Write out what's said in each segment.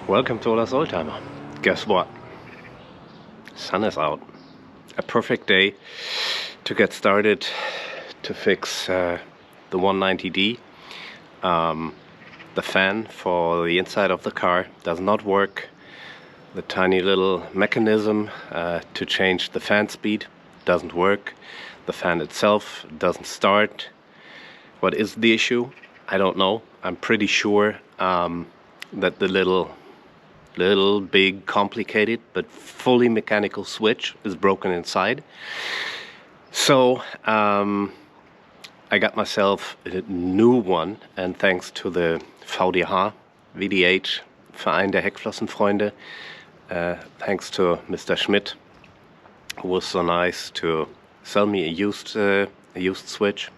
Welcome to Olaf's Oldtimer. Guess what? Sun is out. A perfect day to get started to fix the 190D. The fan for the inside of the car does not work. The tiny little mechanism to change the fan speed doesn't work. The fan itself doesn't start. What is the issue? I don't know. I'm pretty sure that the little big complicated but fully mechanical switch is broken inside. So I got myself a new one, and thanks to the VDH, Verein der Heckflossenfreunde, thanks to Mr. Schmidt, who was so nice to sell me a used switch,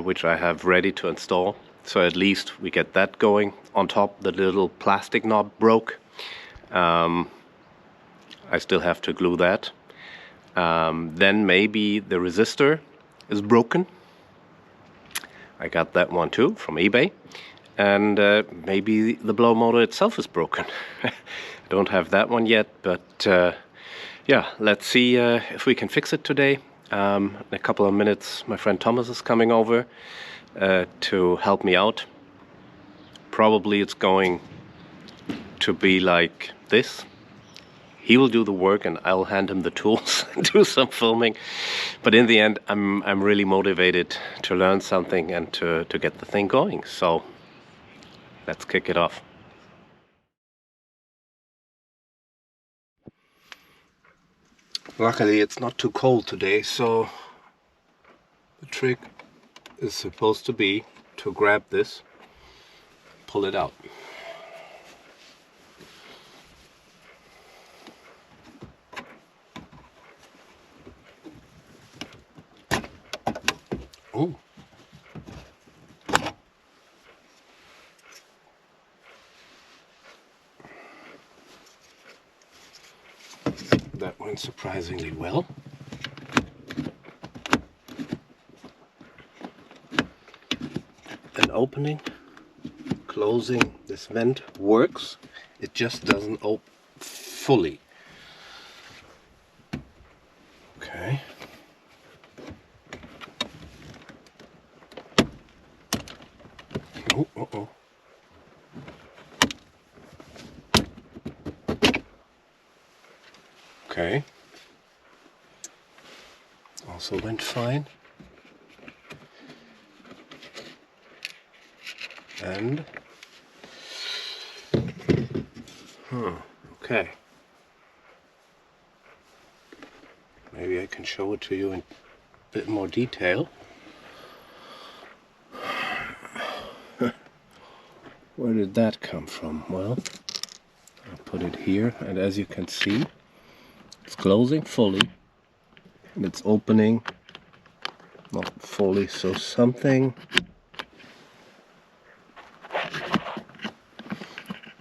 which I have ready to install. So at least we get that going. On top, the little plastic knob broke. I still have to glue that. Then maybe the resistor is broken. I got that one too from eBay. And maybe the blow motor itself is broken. I don't have that one yet, but yeah, let's see if we can fix it today. In a couple of minutes, my friend Thomas is coming over to help me out. Probably it's going to be like this. He will do the work and I'll hand him the tools and do some filming. But in the end, I'm really motivated to learn something and to get the thing going. So let's kick it off. Luckily, it's not too cold today, so the trick is supposed to be to grab this, pull it out. Oh. That went surprisingly well. An opening, closing this vent works. It just doesn't open fully. Okay. Oh. Okay. Also went fine. And okay. Maybe I can show it to you in a bit more detail. Where did that come from? Well, I'll put it here, and as you can see, it's closing fully and it's opening not fully, so something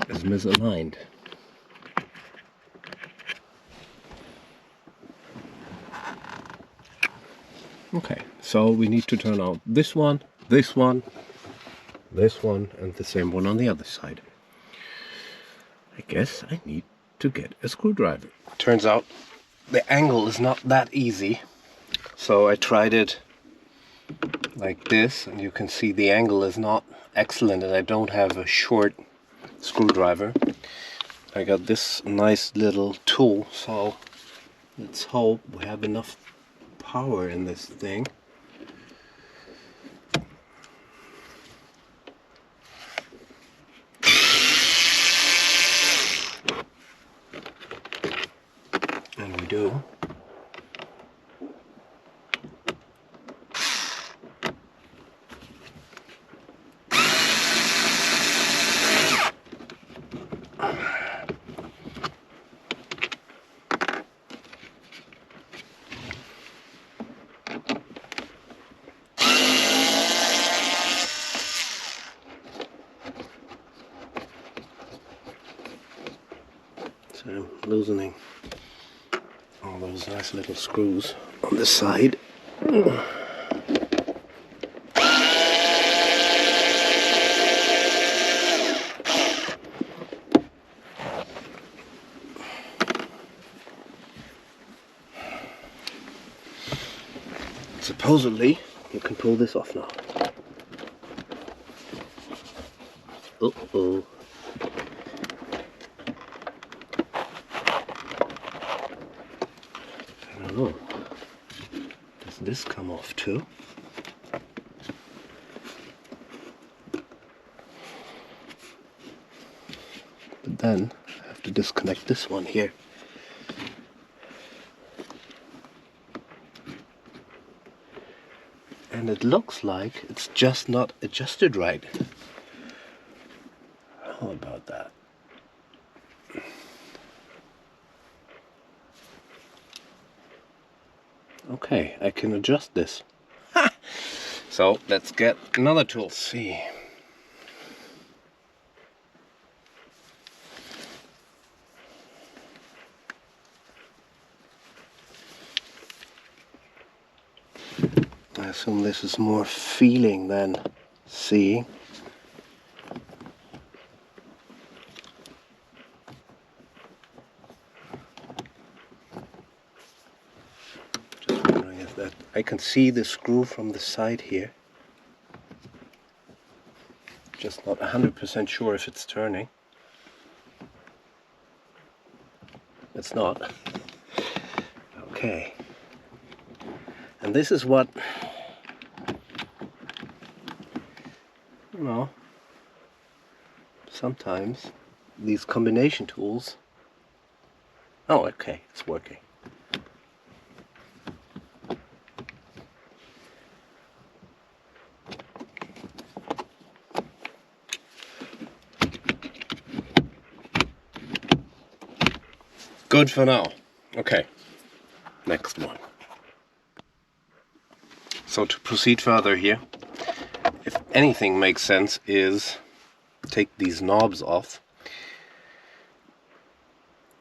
is misaligned. Okay, so we need to turn out this one, this one, this one, and the same one on the other side. I guess I need to get a screwdriver. Turns out the angle is not that easy, so I tried it like this, and you can see the angle is not excellent, and I don't have a short screwdriver. I got this nice little tool, so let's hope we have enough power in this thing. And we do. So I'm loosening all those nice little screws on the side. supposedly you can pull this off now. Uh-oh. I don't know. Does this come off too? But then I have to disconnect this one here. And it looks like it's just not adjusted right. How about that? Okay, I can adjust this. Ha! So let's get another tool. See. I assume this is more feeling than seeing. Just wondering if that... I can see the screw from the side here. Just not 100% sure if it's turning. It's not. Okay. And this is what... You know, sometimes these combination tools... Oh, okay, it's working. Good for now. Okay, next one. So to proceed further here, if anything makes sense, is take these knobs off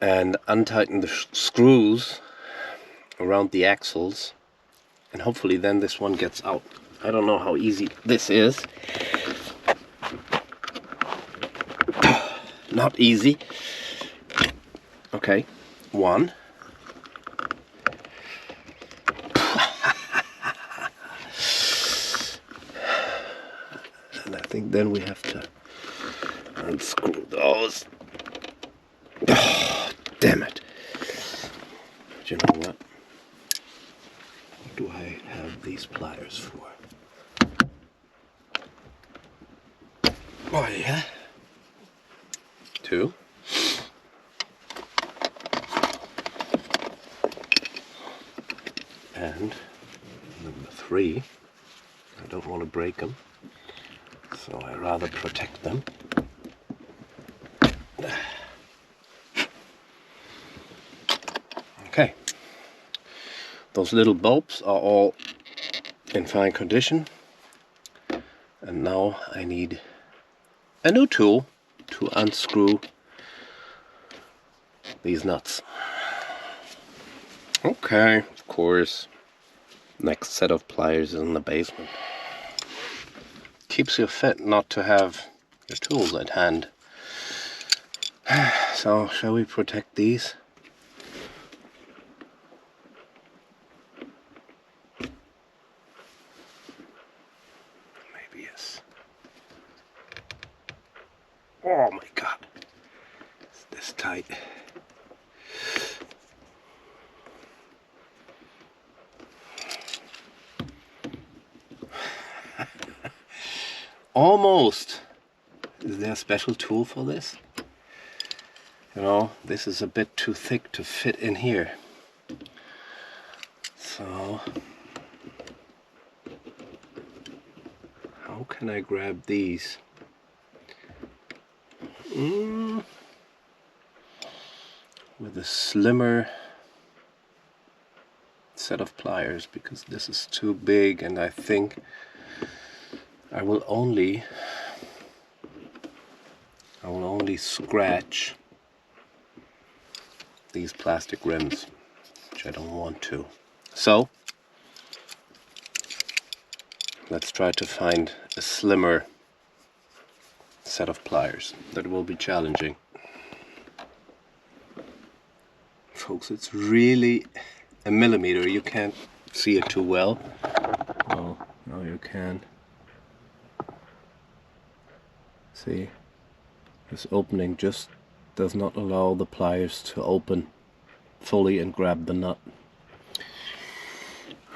and untighten the screws around the axles, and hopefully then this one gets out. I don't know how easy this is. Not easy. Okay, one. And I think then we have to unscrew those. Oh, damn it. But you know what? What do I have these pliers for? Oh yeah. Two. And number three. I don't want to break them, so I rather protect them. Okay, those little bulbs are all in fine condition, and now I need a new tool to unscrew these nuts. Okay, of course, next set of pliers is in the basement. Keeps you fit not to have your tools at hand. So, shall we protect these? Maybe yes. Oh my god. It's this tight. Almost. Is there a special tool for this? You know, this is a bit too thick to fit in here. So, how can I grab these? With a slimmer set of pliers, because this is too big, and I think I will only scratch these plastic rims, which I don't want to. So let's try to find a slimmer set of pliers. That will be challenging. Folks, it's really a millimeter. You can't see it too well, can see this opening just does not allow the pliers to open fully and grab the nut.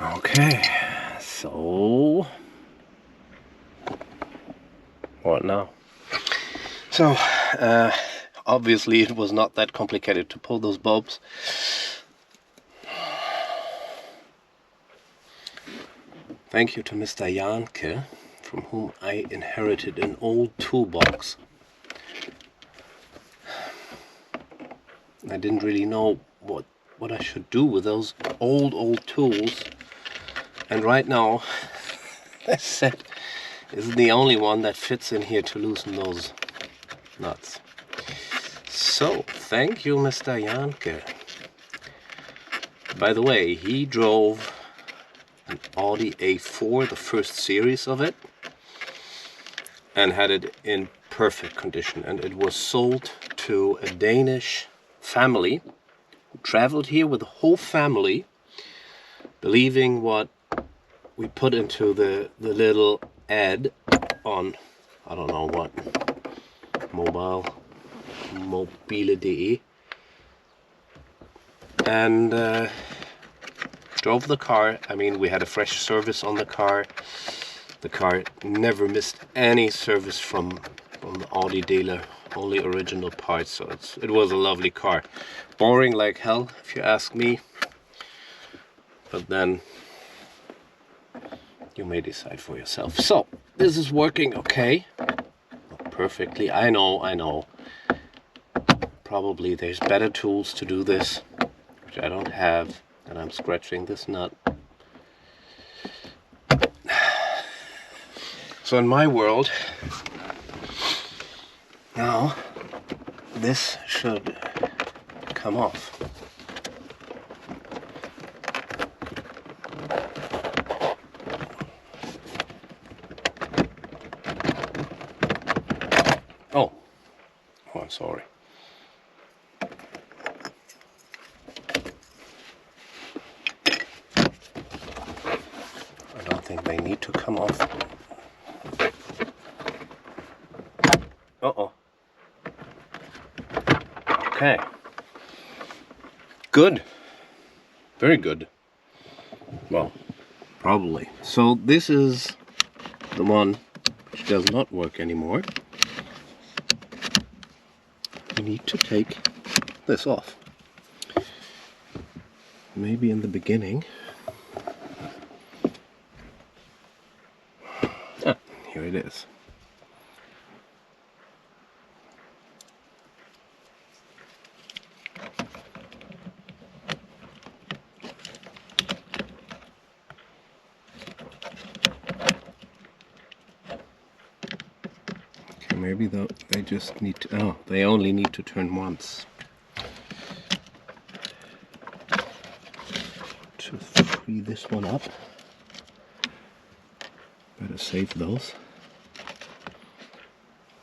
Okay, so what now? So obviously it was not that complicated to pull those bulbs. Thank you to Mr. Janke, from whom I inherited an old toolbox. I didn't really know what I should do with those old tools, and right now this set is the only one that fits in here to loosen those nuts. So thank you, Mr. Janke. By the way, he drove an Audi A4, the first series of it, and had it in perfect condition, and it was sold to a Danish family who traveled here with the whole family, believing what we put into the little ad on, I don't know what, mobile.de, and drove the car. I mean, we had a fresh service on the car. The car never missed any service from the Audi dealer, only original parts, so it was a lovely car. Boring like hell, if you ask me, but then you may decide for yourself. So this is working okay, not perfectly, I know. Probably there's better tools to do this, which I don't have, and I'm scratching this nut. So in my world, now this should come off. Oh, I'm sorry. I don't think they need to come off. Uh-oh. Okay. Good. Very good. Well, probably. So this is the one which does not work anymore. We need to take this off. Maybe in the beginning. Ah, here it is. Maybe they just need to, oh, they only need to turn once. To free this one up. Better save those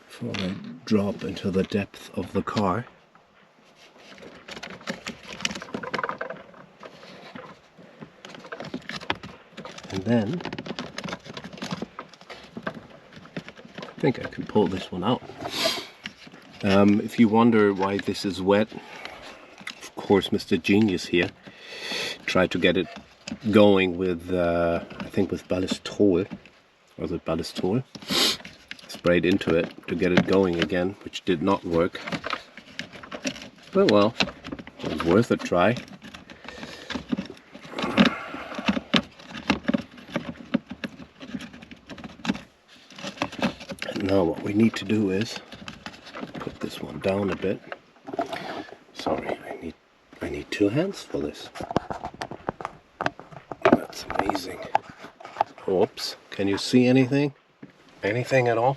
before they drop into the depth of the car. And then I think I can pull this one out. If you wonder why this is wet, of course Mr. Genius here tried to get it going with, I think with Ballistol, was it Ballistol? Sprayed into it to get it going again, which did not work. But well, it was worth a try. Now what we need to do is put this one down a bit. Sorry, I need two hands for this. That's amazing. Oops, can you see anything? Anything at all?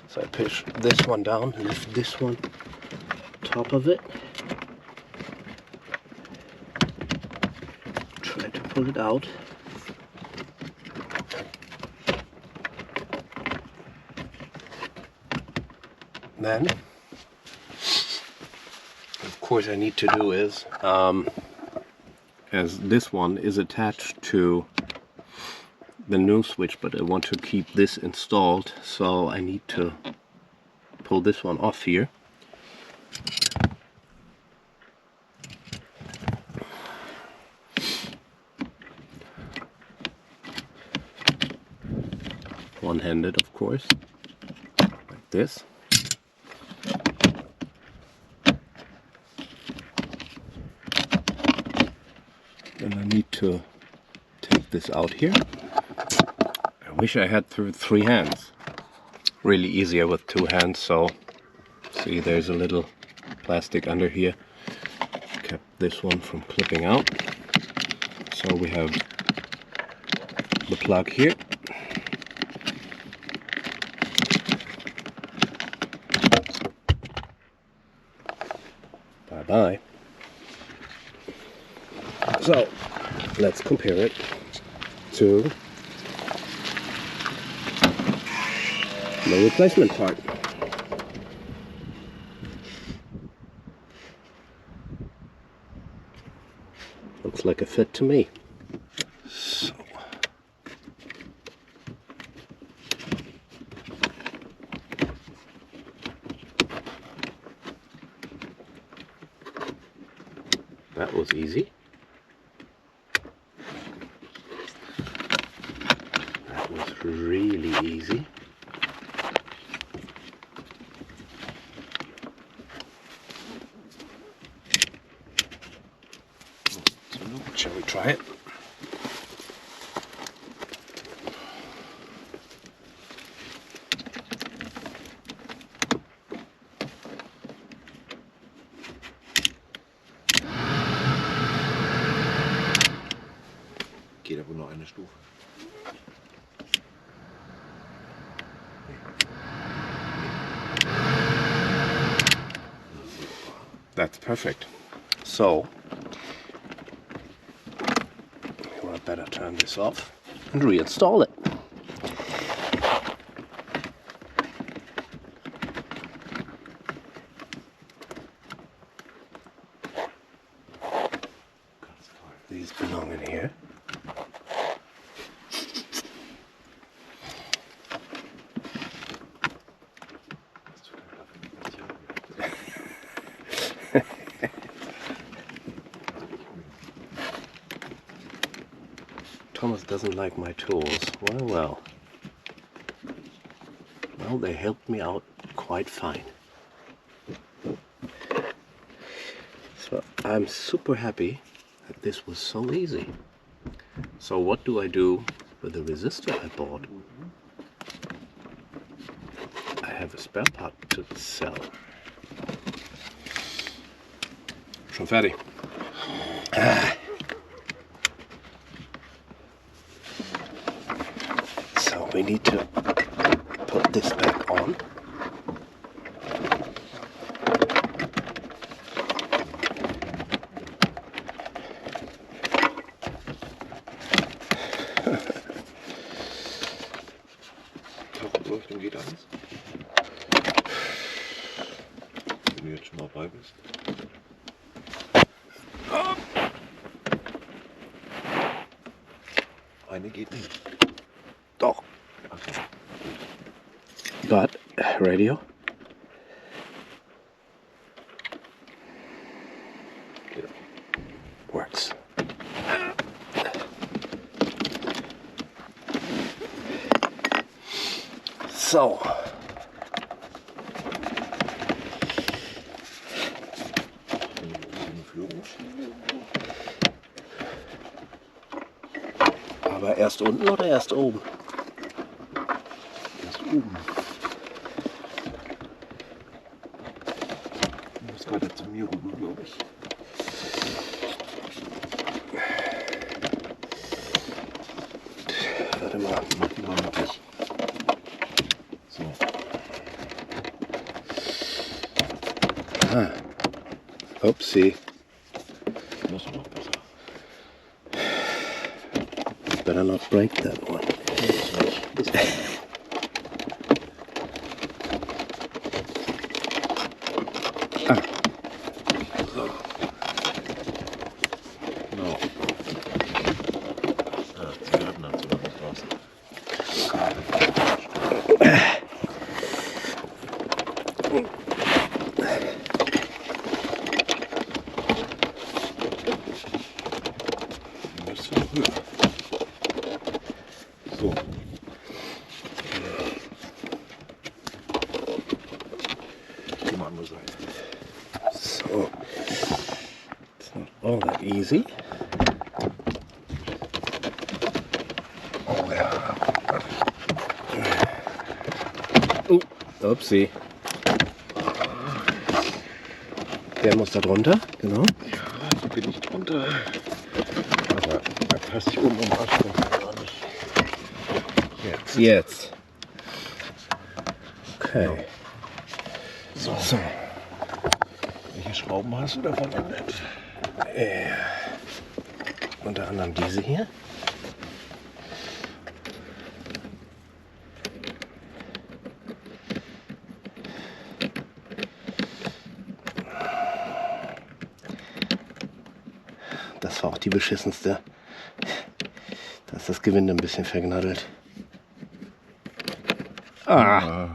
So I push this one down, lift this one top of it. Try to pull it out. Then, of course, I need to do is, as this one is attached to the new switch, but I want to keep this installed, so I need to pull this one off here. One-handed, of course, like this. And I need to take this out here. I wish I had three hands. Really easier with two hands, so see, there's a little plastic under here. Kept this one from clipping out. So we have the plug here. Bye-bye. So, let's compare it to the replacement part. Looks like a fit to me. So, that was easy. That was really easy. Shall we try it? Geht aber nur eine Stufe. That's perfect. So, I better turn this off and reinstall it. These belong in here. Thomas doesn't like my tools. Well. Well, they helped me out quite fine. So I'm super happy that this was so easy. So what do I do with the resistor I bought? I have a spare part to sell. Schon fertig. So we need to put this back on. Leuchtung geht alles. Wenn du jetzt schon dabei bist. Eine geht nicht. Doch. Okay. But radio. Geht. Works. So. Aber erst unten oder erst oben? Erst oben. Du musst weiter zu mir rüber, glaube ich. Warte mal. Mach die mal mittig. So. Ah. Upsie. Das ist noch besser. Better not break that one. Das nicht. Ah. So. Genau. Ja, Zigaretten dazu noch draußen. all that easy. Oh ja. Upsi. Der muss da drunter, genau. Ja, hier bin ich drunter. Aber da passt sich oben am Arsch gar nicht. Jetzt. Okay. So. Welche Schrauben hast du da verwendet? Unter anderem diese hier. Das war auch die beschissenste. Da ist das Gewinde ein bisschen vergnaddelt. Ah!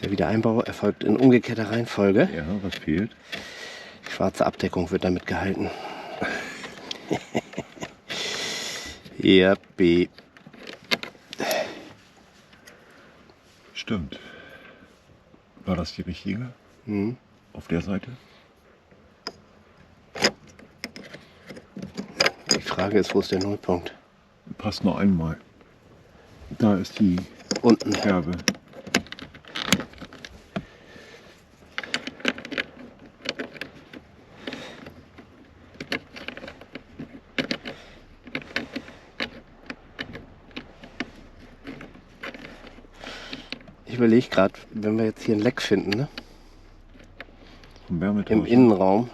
Der Wiedereinbau erfolgt in umgekehrter Reihenfolge. Ja, was fehlt? Die schwarze Abdeckung wird damit gehalten. Jappi. Stimmt. War das die richtige? Hm. Auf der Seite? Die Frage ist, wo ist der Nullpunkt? Passt nur einmal. Da ist die Unten. Kerbe. Ich überlege gerade, wenn wir jetzt hier ein Leck finden, ne? Vom Wärmetausch. Im Innenraum,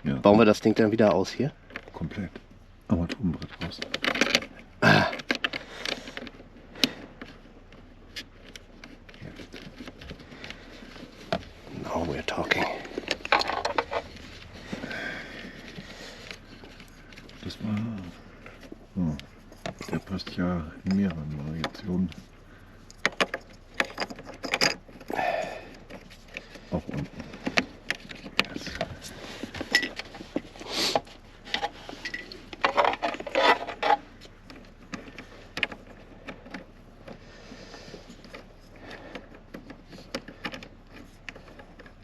Ja, bauen wir das Ding dann wieder aus hier. komplett. Armaturenbrett raus. Now we're talking. Das war... Oh, der passt ja in mehreren Variationen. Auch unten. Yes.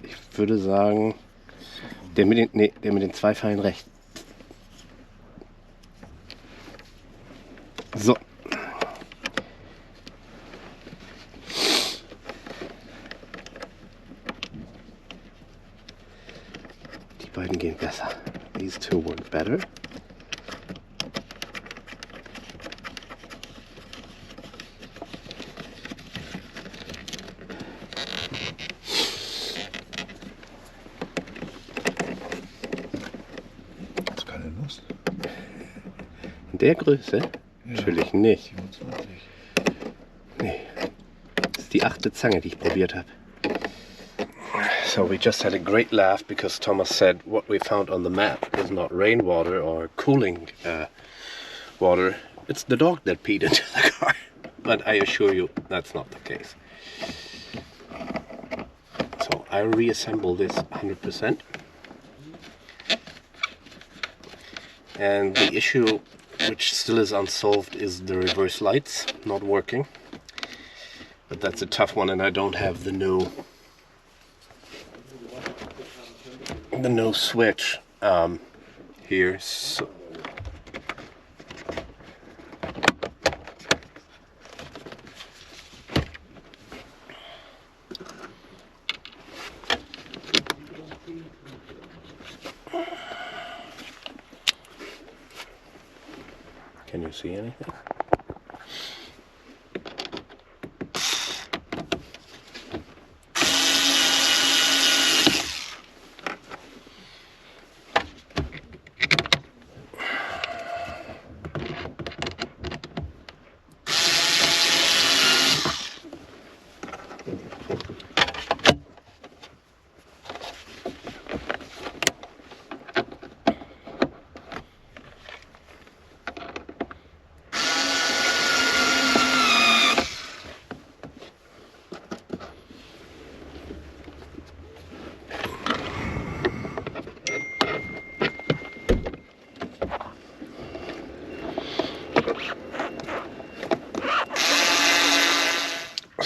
Ich würde sagen, der mit den zwei Pfeilen rechts. So. Die beiden gehen besser. These two work better. Hast du keine Lust? In der Größe? Ja. Natürlich nicht. 27. Nee. Das ist die 8. Zange, die ich probiert habe. So we just had a great laugh because Thomas said what we found on the map is not rainwater or cooling water. It's the dog that peed into the car. But I assure you that's not the case. So I reassemble this 100%. And the issue which still is unsolved is the reverse lights not working. But that's a tough one and I don't have the no switch here. So can you see anything?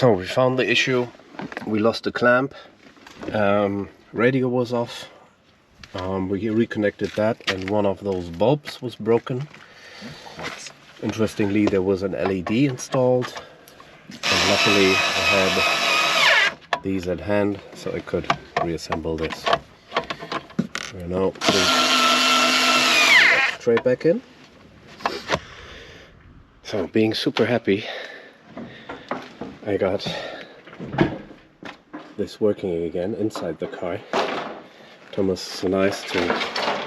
So we found the issue. We lost the clamp. Radio was off. We reconnected that, and one of those bulbs was broken. Interestingly, there was an LED installed, and luckily I had these at hand, so I could reassemble this. We're now putting the tray back in. So, being super happy, I got this working again inside the car. Thomas is so nice to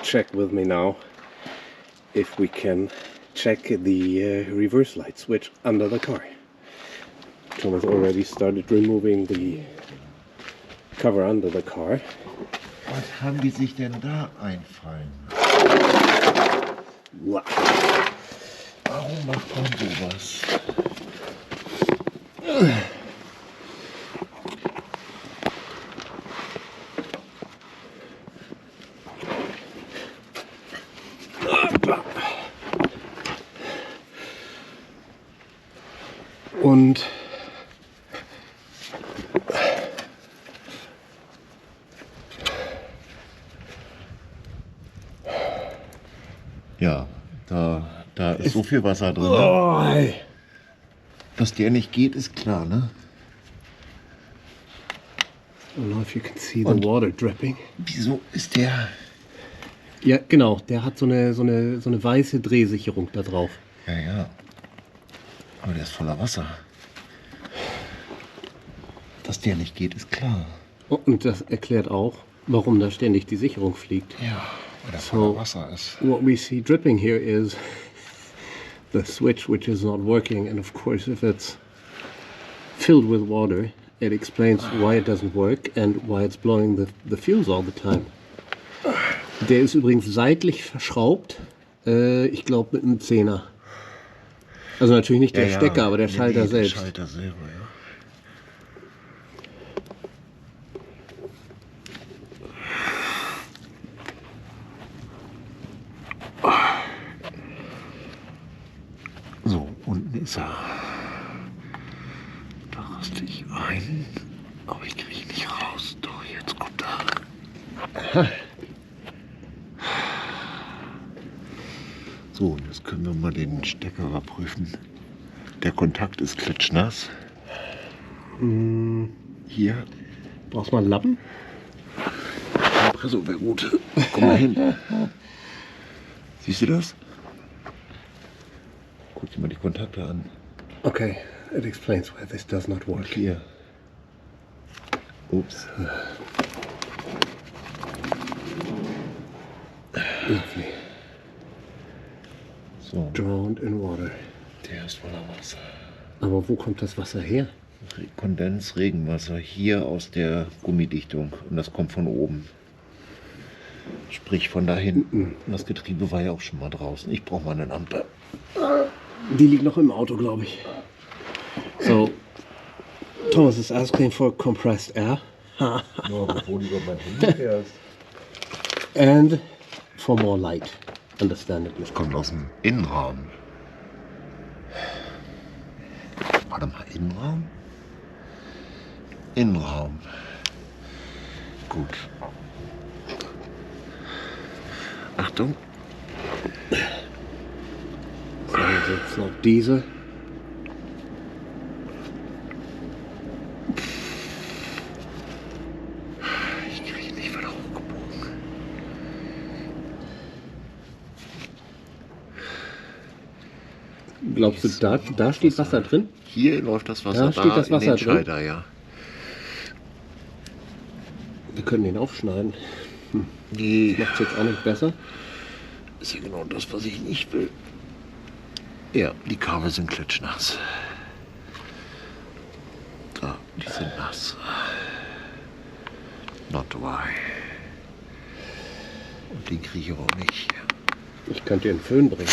check with me now if we can check the reverse light switch under the car. Thomas already started removing the cover under the car. Was haben die sich denn da einfallen? Wow. Warum macht man sowas? Und ja, da ist so viel Wasser drin, oh, hey. Dass der nicht geht, ist klar, ne? I don't know if you can see the water dripping. Wieso ist der? Ja, genau, der hat so eine weiße Drehsicherung da drauf. Ja, ja. Aber der ist voller Wasser. Dass der nicht geht, ist klar. Oh, und das erklärt auch, warum da ständig die Sicherung fliegt. Ja, weil der voller Wasser ist. What we see dripping here is the switch, which is not working, and of course if it's filled with water, it explains why it doesn't work and why it's blowing the fuse all the time. Der ist übrigens seitlich verschraubt, ich glaube mit einem 10er. Also natürlich nicht der Stecker, aber der Schalter selbst. Der Schalter selber, ja. So, unten ist er. Da raste ich ein, aber ich kriege ihn nicht raus. Doch, jetzt kommt er. So, und jetzt können wir mal den Stecker überprüfen. Der Kontakt ist klitschnass. Hier. Brauchst du mal einen Lappen? Kompressor wäre gut. Komm mal hin. Siehst du das? Guck dir mal die Kontakte an. Okay, it explains why this does not work. Hier. Ups. Lovely. So. Drowned in water. Der ist voller Wasser. Aber wo kommt das Wasser her? Kondens, Regenwasser hier aus der Gummidichtung und das kommt von oben. Sprich von da hinten. Und das Getriebe war ja auch schon mal draußen. Ich brauche mal eine Lampe. Die liegt noch im Auto, glaube ich. So, Thomas is asking for compressed air. Ja, bevor du über mein Handy fährst. And for more light. Understandably. Das kommt aus dem Innenraum. Warte mal, Innenraum? Innenraum. Gut. Achtung. So, jetzt noch diese. Ich kriege ihn nicht wieder hochgebogen. Glaubst du, da steht Wasser drin? Hier läuft das Wasser, Da steht das Wasser in den Schalter, ja. Wir können den aufschneiden. Nee, Macht es jetzt auch nicht besser. ist ja genau das, was ich nicht will. Ja, die Kabel sind klitschnass. Da, die sind nass. Not dry. Und den kriege ich aber auch nicht. Ich könnte dir einen Föhn bringen.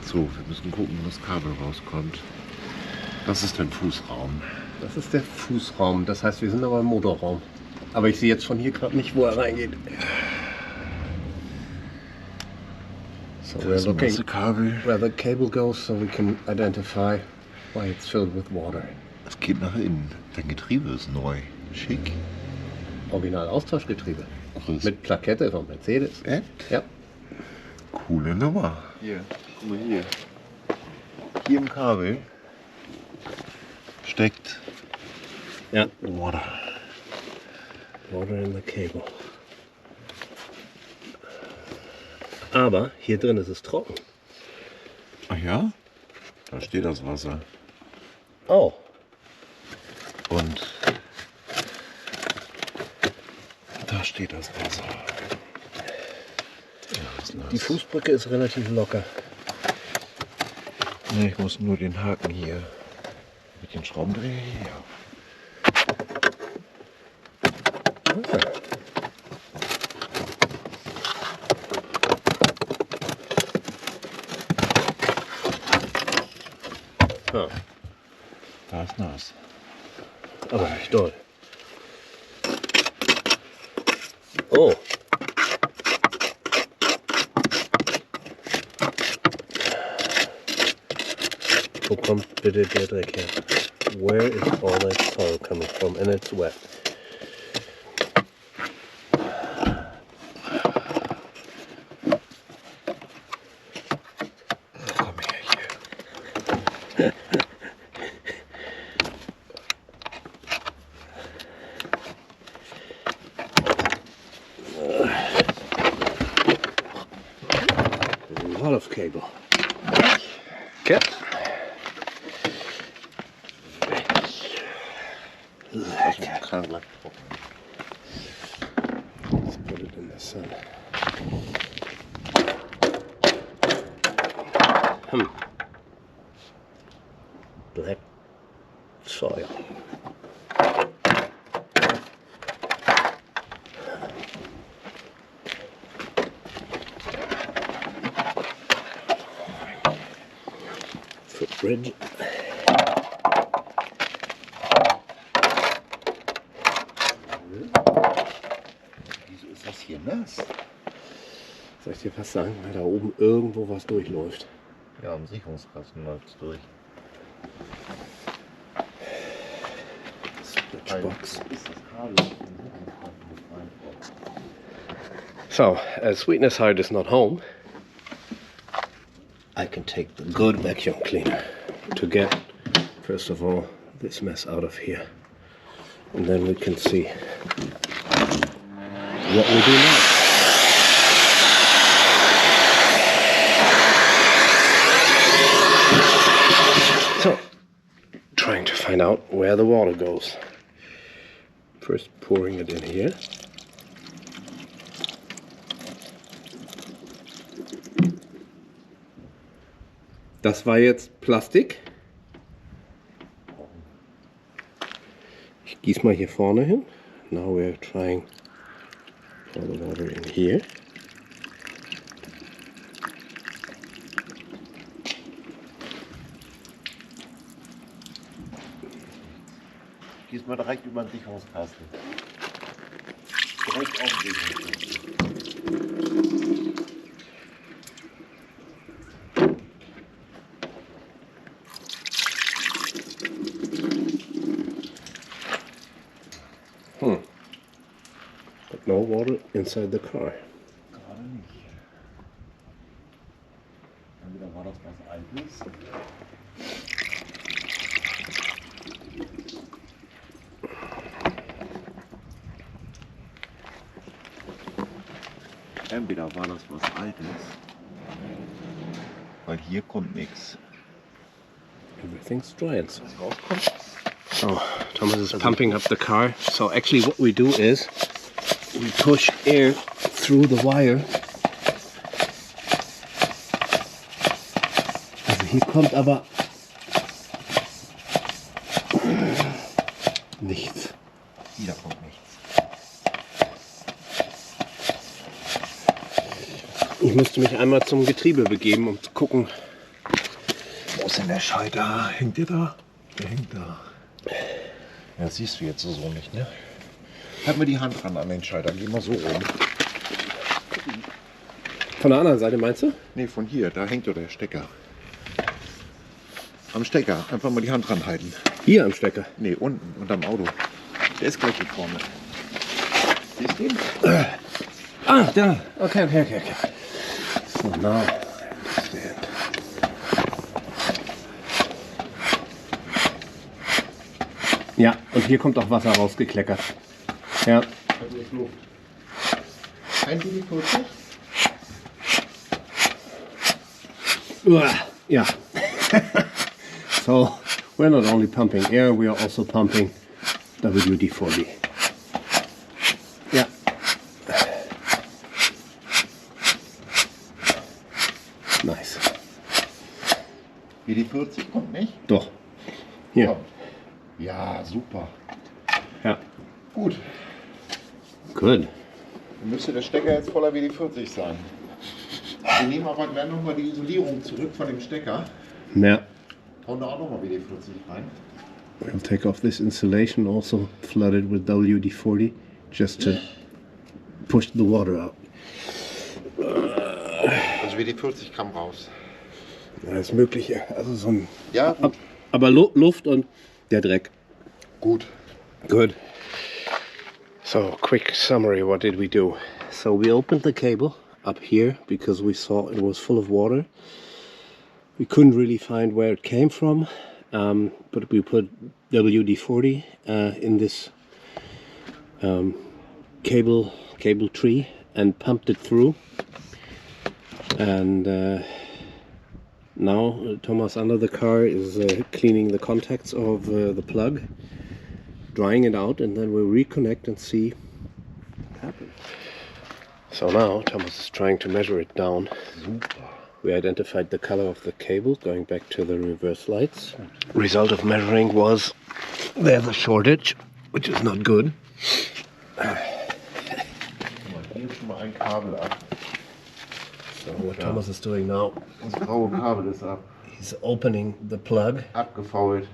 So, wir müssen gucken, wo das Kabel rauskommt. Das ist ein Fußraum. Das ist der Fußraum. Das heißt, wir sind aber im Motorraum. Aber ich sehe jetzt von hier gerade nicht, wo er reingeht. So we're looking where the cable goes, so we can identify why it's filled with water. Es geht nach innen. Dein Getriebe ist neu. Schick. Original Austauschgetriebe. Grüß. Mit Plakette von Mercedes. Ja. Coole Nummer. Hier, guck mal hier. Hier im Kabel steckt Water. Water in the cable. Aber hier drin ist es trocken. Ach ja? Da steht das Wasser. Oh. Und da steht das Wasser. Ja, ist nass. Die Fußbrücke ist relativ locker. Ne, ich muss nur den Haken hier mit den Schraubendreher hier. Ah. Da ist nass. Aber nicht doll. Oh. Wo kommt bitte der Dreck her? Where is all that soil coming from? And it's wet. Komm her hier. A lot of cable. Okay. Let's put it in the sun. Black soil. Footbridge. Wieso ist das hier nass? Soll ich dir fast sagen, weil da oben irgendwo was durchläuft. Ja, am Sicherungskasten läuft es durch. Switchbox. Ist das Kabel So, as Sweetness Heart is not home, I can take the good vacuum cleaner to get, first of all, this mess out of here. And then we can see what we do now. So, trying to find out where the water goes. First pouring it in here. Das war jetzt Plastik. Ich gieße mal hier vorne hin. Now we're trying pour the water in here. Gieß mal direkt über den Sicherungskasten. Direkt auf den Sicherungskasten. But no water inside the car. Gerade nicht. Entweder war das was Altes. Entweder war das was Altes. Weil hier kommt nichts. Everything's dry inside. So Thomas is pumping up the car. So actually what we do is we push air through the wire. Also hier kommt aber nichts. Hier kommt nichts. Ich müsste mich einmal zum Getriebe begeben, um zu gucken. Wo ist denn der Schalter? Hängt der da? Der hängt da. Ja, das siehst du jetzt so nicht, ne? Halt mal die Hand ran an den Schalter, geh mal so rum. Von der anderen Seite meinst du? Nee, von hier, da hängt doch der Stecker. Am Stecker, einfach mal die Hand ranhalten. Hier am Stecker? Nee, unten, unterm Auto. Der ist gleich hier vorne. Siehst du ihn? Ah, da. Okay. So, now I understand. Ja, und hier kommt auch Wasser rausgekleckert. Ja. Also ist Luft. Kein WD-40? Yeah. So we're not only pumping air, we are also pumping WD-40. Yeah. Nice. WD-40 kommt nicht? Doch. Hier. Kommt. Ja, super. Ja. Gut. Good. Dann müsste der Stecker jetzt voller WD-40 sein. Wir nehmen aber gleich nochmal die Isolierung zurück von dem Stecker. Ja. Hauen da auch nochmal WD-40 rein. We'll take off this insulation also flooded with WD-40 just to push the water out. Also WD-40 kam raus. Alles Mögliche. Also so ein. Ja, gut. Aber Luft und der Dreck. Gut. Good. So, quick summary, what did we do? So we opened the cable up here because we saw it was full of water. We couldn't really find where it came from, but we put WD-40 in this cable tree and pumped it through. And now Thomas under the car is cleaning the contacts of the plug, drying it out, and then we'll reconnect and see what happens. So now Thomas is trying to measure it down. Super. We identified the color of the cable, going back to the reverse lights. Result of measuring was there's a shortage, which is not good. Hier schon mal ein Kabel ab. So what Thomas is doing now, Das graue Kabel ist ab. he's opening the plug Abgefault.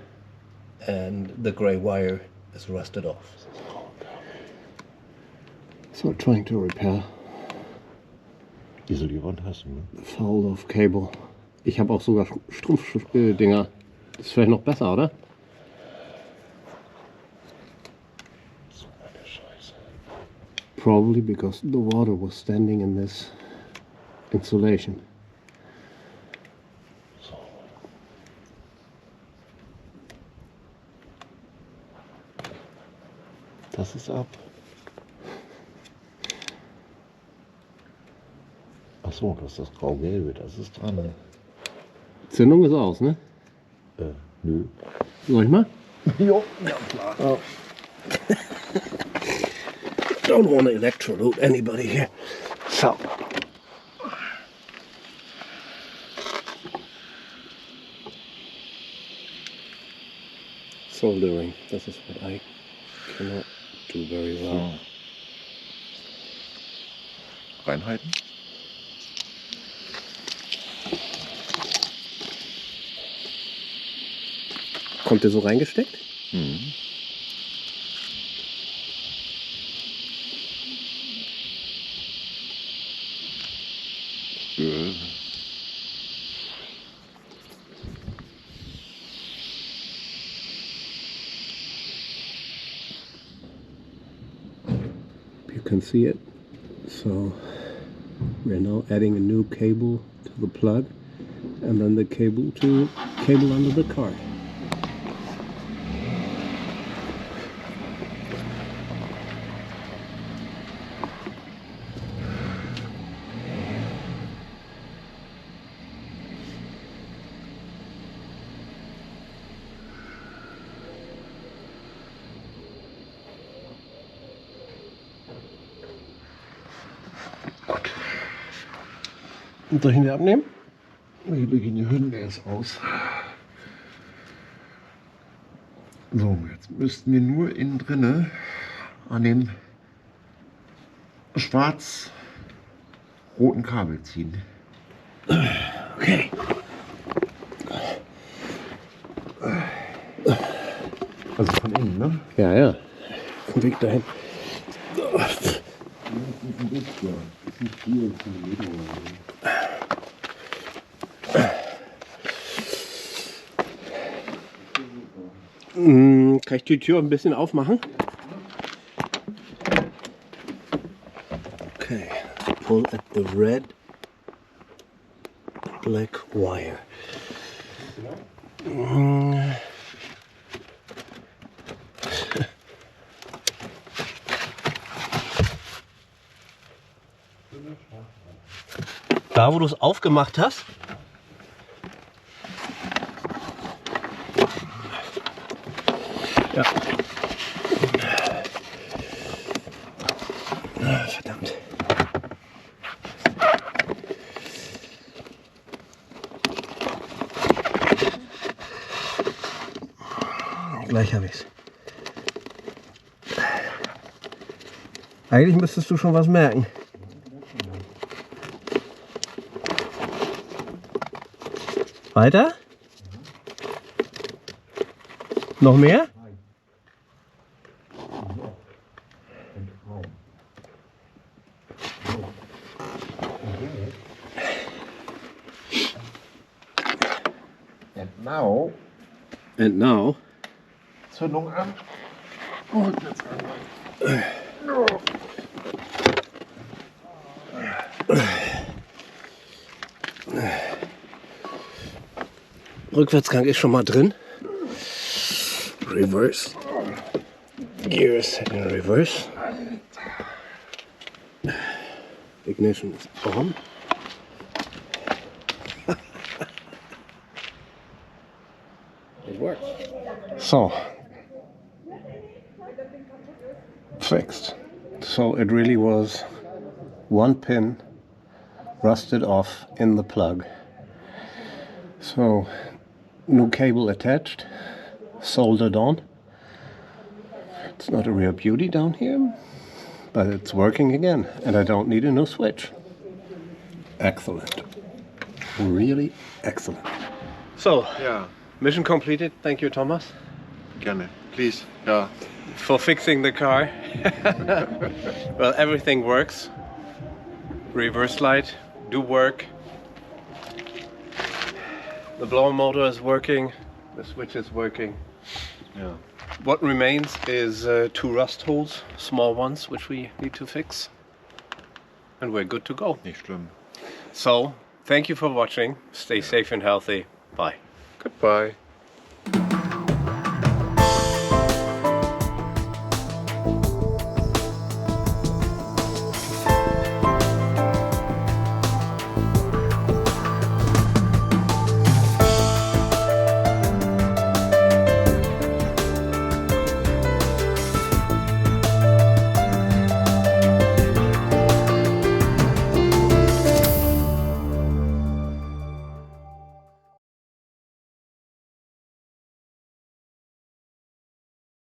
and the gray wire is rusted off. So trying to repair Isolierung hast du, ne? the foul of cable. Ich habe auch sogar Strumpfdinger. Das ist vielleicht noch besser, oder? So eine Scheiße. Probably because the water was standing in this insulation. So. Das ist ab. Ach so, das ist das Grau-Gelbe, das ist dran. Ne? Zündung ist aus, ne? Nö. Soll ich mal? Jo, ja klar. Oh. Don't want to electrocute anybody here. So. Soldering. This is what I cannot do very well. Reinhalten. Kommt der so reingesteckt? Mhm. You can see it. So we're now adding a new cable to the plug and then the cable under the car. Und soll ich ihn wieder abnehmen? Ich lege ihn hier hin, der ist aus. So, jetzt müssten wir nur innen drinne an dem schwarz-roten Kabel ziehen. Okay. Also von innen, ne? Ja, ja. Vom Weg dahin. Ja. Kann ich die Tür ein bisschen aufmachen? Okay, pull at the red black wire. Da, wo du es aufgemacht hast? Ja. Verdammt. Gleich habe ich es. Eigentlich müsstest du schon was merken. Weiter? Noch mehr? And now. Zündung an. Rückwärtsgang ist schon mal drin. Reverse. Gears in reverse. Ignition is on. It works. So, fixed. So it really was one pin rusted off in the plug. So, new cable attached, soldered on. It's not a real beauty down here, but it's working again, and I don't need a new switch. Excellent. Really excellent. So, Ja, mission completed. Thank you, Thomas, gerne. Please. Ja. for fixing the car. Well, everything works. Reverse light do work. The blower motor is working. The switch is working. Ja. What remains is two rust holes, small ones, which we need to fix. And we're good to go. Nicht schlimm. So, thank you for watching. Stay safe and healthy. Bye. Goodbye.